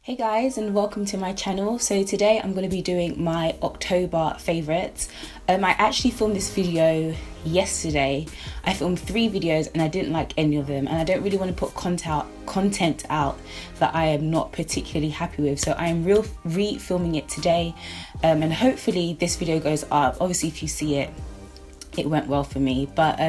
Hey guys, and welcome to my channel. So today I'm going to be doing my October favorites. I actually filmed this video yesterday. I filmed 3 videos and I didn't like any of them, and I don't really want to put content out that I am not particularly happy with. So I am re-filming it today, and hopefully this video goes up. Obviously if you see it, it went well for me. But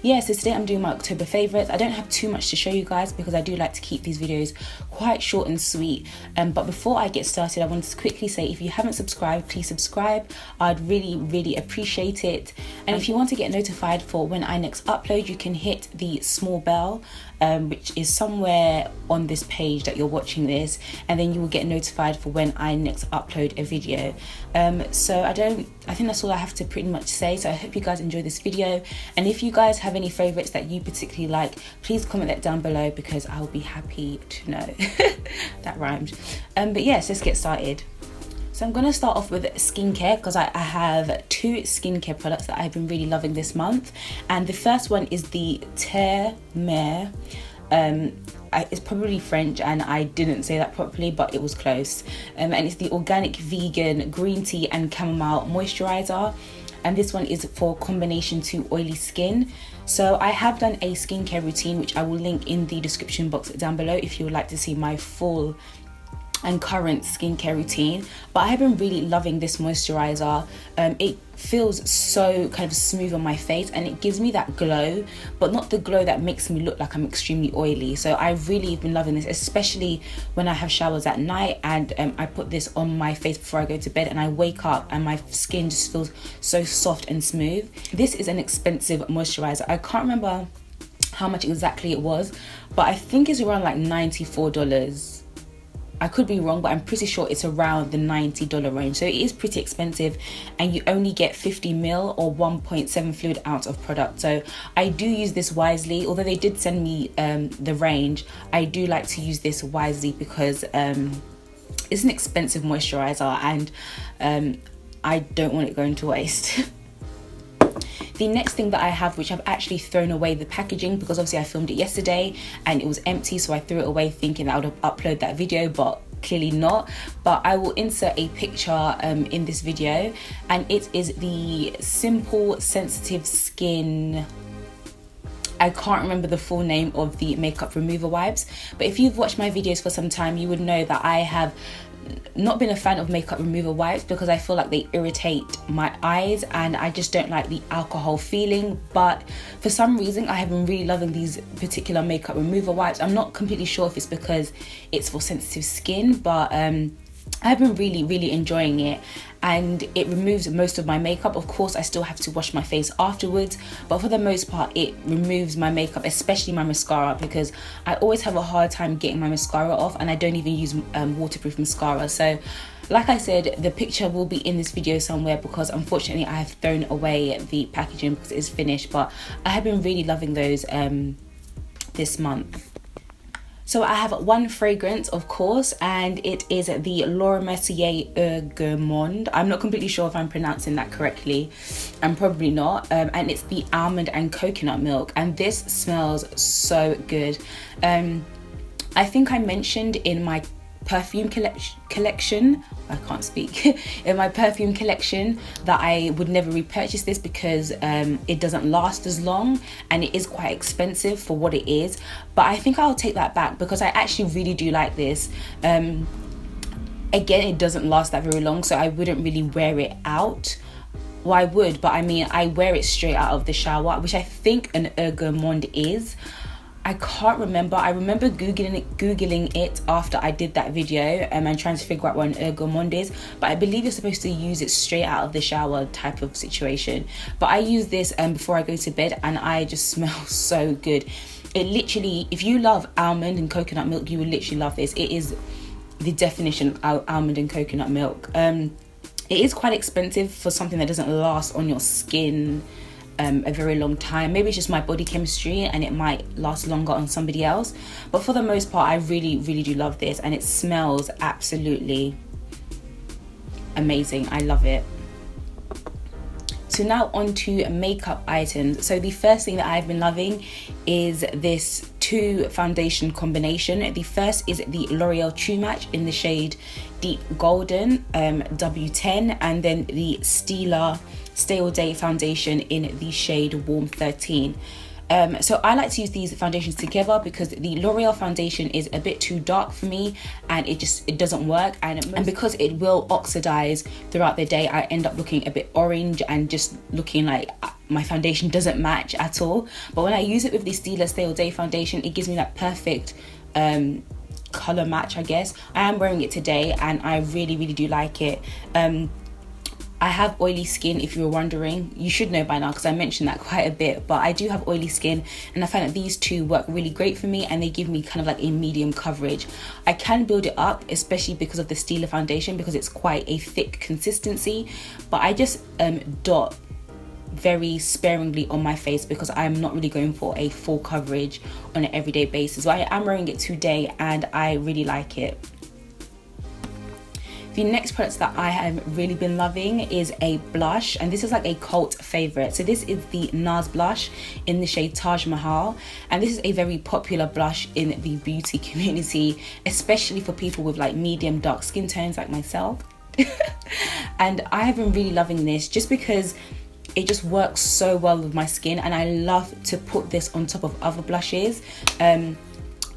yeah, so today I'm doing my October favorites. I don't have too much to show you guys because I do like to keep these videos quite short and sweet. But before I get started, I wanted to quickly say, if you haven't subscribed, please subscribe. I'd really appreciate it. And if you want to get notified for when I next upload, you can hit the small bell, which is somewhere on this page that you're watching this, and then you will get notified for when I next upload a video. So I think that's all I have to pretty much say. So I hope you guys enjoy this video, and if you guys have any favorites that you particularly like, please comment that down below because I'll be happy to know. That rhymed. But yes, let's get started. So I'm going to start off with skincare because I have 2 skincare products that I've been really loving this month. And the first one is the Terre. It's probably French and I didn't say that properly, but it was close. And it's the organic vegan green tea and chamomile moisturizer. And this one is for combination to oily skin. So I have done a skincare routine, which I will link in the description box down below if you would like to see my full and current skincare routine. But I have been really loving this moisturizer. It feels so kind of smooth on my face and it gives me that glow, but not the glow that makes me look like I'm extremely oily. So I've really been loving this, especially when I have showers at night, and I put this on my face before I go to bed, and I wake up and my skin just feels so soft and smooth. This is an expensive moisturizer. I can't remember how much exactly it was, but I think it's around like $94. I could be wrong, but I'm pretty sure it's around the $90 range. So it is pretty expensive, and you only get 50 ml or 1.7 fluid ounce of product. So I do use this wisely. Although they did send me the range, I do like to use this wisely because it's an expensive moisturizer, and I don't want it going to waste. The next thing that I have, which I've actually thrown away the packaging because obviously I filmed it yesterday and it was empty, so I threw it away thinking that I would have uploaded that video, but clearly not. But I will insert a picture in this video, and it is the Simple Sensitive Skin, I can't remember the full name of the makeup remover wipes, but if you've watched my videos for some time, you would know that I have not been a fan of makeup remover wipes because I feel like they irritate my eyes and I just don't like the alcohol feeling. But for some reason I have been really loving these particular makeup remover wipes. I'm not completely sure if it's because it's for sensitive skin, but I've been really enjoying it, and it removes most of my makeup. Of course I still have to wash my face afterwards, but for the most part it removes my makeup, especially my mascara, because I always have a hard time getting my mascara off, and I don't even use waterproof mascara. So like I said, the picture will be in this video somewhere because unfortunately I have thrown away the packaging because it is finished, but I have been really loving those this month. So I have one fragrance, of course, and it is the Mercier Gourmande. I'm not completely sure if I'm pronouncing that correctly. I'm probably not. And it's the almond and coconut milk, and this smells so good. I think I mentioned in my perfume collection, I can't speak, in my perfume collection that I would never repurchase this because it doesn't last as long and it is quite expensive for what it is. But I think I'll take that back because I actually really do like this. Again, it doesn't last that very long, so I wouldn't really wear it out. Well, I would, but I mean, I wear it straight out of the shower, which I think an Gourmande is. I can't remember. I remember googling it after I did that video and trying to figure out what an Gourmande is, but I believe you're supposed to use it straight out of the shower type of situation. But I use this before I go to bed, and I just smell so good. It literally, if you love almond and coconut milk, you will literally love this. It is the definition of almond and coconut milk. It is quite expensive for something that doesn't last on your skin a very long time. Maybe it's just my body chemistry and it might last longer on somebody else, but for the most part I really do love this, and it smells absolutely amazing. I love it. So now on to makeup items. So the first thing that I've been loving is this two foundation combination. The first is the L'Oreal True Match in the shade Deep Golden, W10, and then the Stila Stay All Day foundation in the shade Warm 13. So I like to use these foundations together because the L'Oreal foundation is a bit too dark for me, and it doesn't work, and because it will oxidize throughout the day, I end up looking a bit orange and just looking like my foundation doesn't match at all. But when I use it with the Stila Stay All Day foundation, it gives me that perfect color match, I guess. I am wearing it today and I really do like it. I have oily skin, if you were wondering. You should know by now because I mentioned that quite a bit, but I do have oily skin, and I find that these two work really great for me, and they give me kind of like a medium coverage. I can build it up, especially because of the Stila foundation, because it's quite a thick consistency, but I just dot very sparingly on my face because I'm not really going for a full coverage on an everyday basis. So I am wearing it today and I really like it. The next product that I have really been loving is a blush, and this is like a cult favorite. So this is the Nars Blush in the shade Tajmahal, and this is a very popular blush in the beauty community, especially for people with like medium dark skin tones like myself. And I have been really loving this just because it just works so well with my skin, and I love to put this on top of other blushes.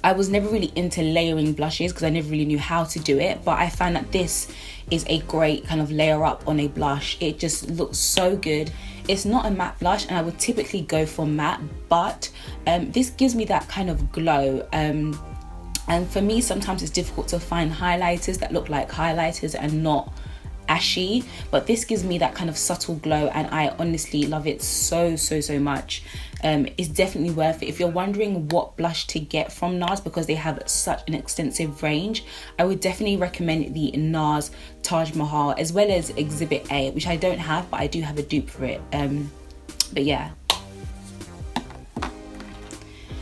I was never really into layering blushes because I never really knew how to do it, but I found that this is a great kind of layer up on a blush. It just looks so good. It's not a matte blush, and I would typically go for matte, but this gives me that kind of glow. And for me, sometimes it's difficult to find highlighters that look like highlighters and not ashy, but this gives me that kind of subtle glow, and I honestly love it so much. It's definitely worth it. If you're wondering what blush to get from NARS because they have such an extensive range, I would definitely recommend the NARS Tajmahal as well as Exhibit A, which I don't have, but I do have a dupe for it. But yeah.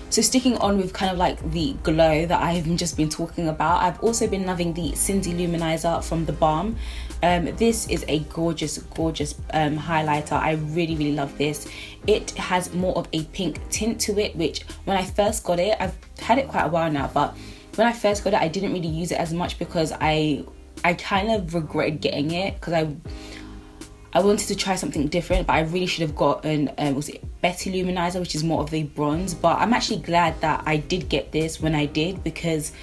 So sticking on with kind of like the glow that I've just been talking about, I've also been loving the Lou Manizer from theBalm. This is a gorgeous highlighter. I really love this. It has more of a pink tint to it, which when I first got it, I've had it quite a while now, but when I first got it, I didn't really use it as much because I kind of regretted getting it because I wanted to try something different, but I really should have gotten, was it Betty Lou Manizer, which is more of the bronze. But I'm actually glad that I did get this when I did because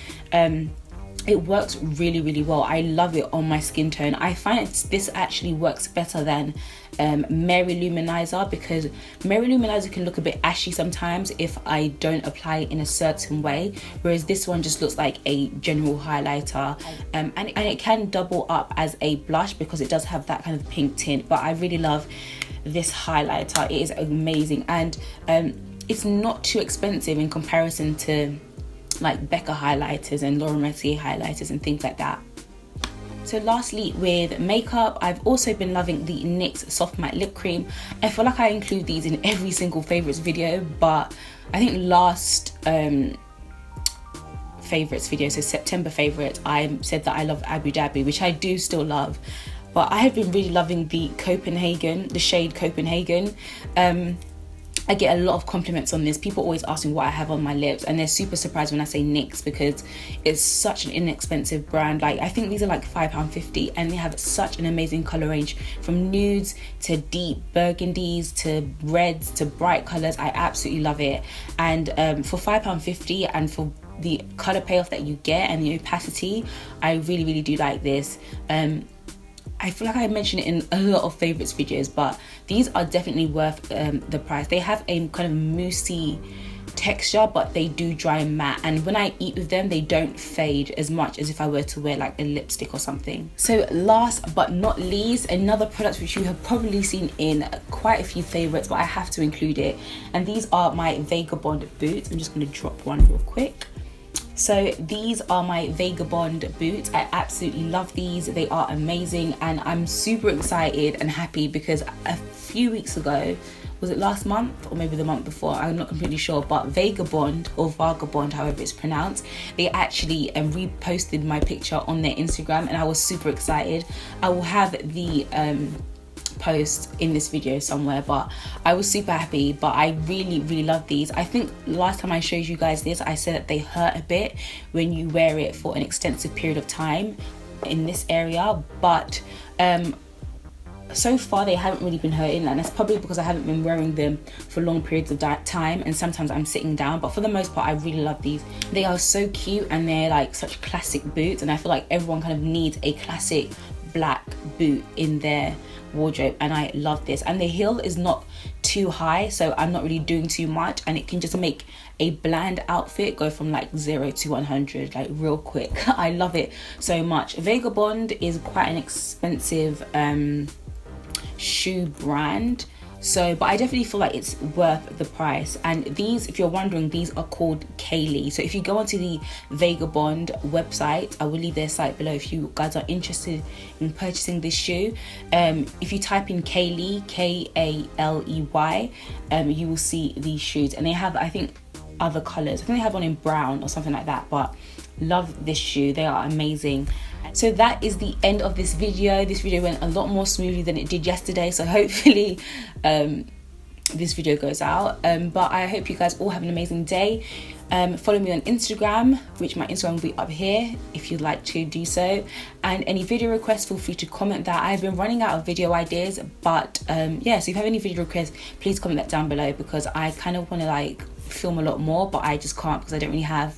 it works really well. I love it on my skin tone. I find this actually works better than Mary Lou Manizer because Mary Lou Manizer can look a bit ashy sometimes if I don't apply it in a certain way, whereas this one just looks like a general highlighter, and it can double up as a blush because it does have that kind of pink tint. But I really love this highlighter. It is amazing, and it's not too expensive in comparison to like Becca highlighters and Laura Mercier highlighters and things like that. So lastly, with makeup, I've also been loving the NYX Soft Matte Lip Cream. I feel like I include these in every single favorites video, but I think last favorites video, so September favorites, I said that I love Abu Dhabi, which I do still love, but I have been really loving the Copenhagen, the shade Copenhagen. I get a lot of compliments on this. People always ask me what I have on my lips, and they're super surprised when I say NYX because it's such an inexpensive brand. Like I think these are like £5.50, and they have such an amazing color range from nudes to deep burgundies to reds to bright colors. I absolutely love it, and for £5.50 and for the color payoff that you get and the opacity, I really do like this. I feel like I mentioned it in a lot of favorites videos, but these are definitely worth the price. They have a kind of moussey texture, but they do dry matte, and when I eat with them, they don't fade as much as if I were to wear like a lipstick or something. So last but not least, another product which you have probably seen in quite a few favorites, but I have to include it, and these are my Vagabond boots. I'm just going to drop one real quick. So these are my Vagabond boots. I absolutely love these. They are amazing, and I'm super excited and happy because a few weeks ago, was it last month or maybe the month before, I'm not completely sure, but Vagabond, or Vagabond, however it's pronounced, they actually reposted my picture on their Instagram, and I was super excited. I will have the post in this video somewhere, but I was super happy. But I really love these. I think last time I showed you guys this, I said that they hurt a bit when you wear it for an extensive period of time in this area, but so far they haven't really been hurting, and it's probably because I haven't been wearing them for long periods of time, and sometimes I'm sitting down. But for the most part, I really love these. They are so cute, and they're like such classic boots, and I feel like everyone kind of needs a classic black boot in their wardrobe, and I love this. And the heel is not too high, so I'm not really doing too much, and it can just make a bland outfit go from like 0 to 100 like real quick. I love it so much. Vagabond is quite an expensive shoe brand, so but I definitely feel like it's worth the price. And these, if you're wondering, these are called Kaylee. So if you go onto the Vagabond website, I will leave their site below if you guys are interested in purchasing this shoe. If you type in Kaylee, K-A-L-E-Y, you will see these shoes, and they have, I think, other colors. I think they have one in brown or something like that, but love this shoe. They are amazing. So that is the end of this video. This video went a lot more smoothly than it did yesterday, so hopefully this video goes out. But I hope you guys all have an amazing day. Follow me on Instagram, which my Instagram will be up here if you'd like to do so. And any video requests, feel free to comment that. I've been running out of video ideas, but yeah, so if you have any video requests, please comment that down below, because I kind of want to like film a lot more, but I just can't because I don't really have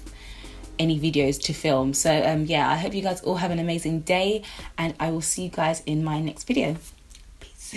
any videos to film. So yeah, I hope you guys all have an amazing day, and I will see you guys in my next video. Peace.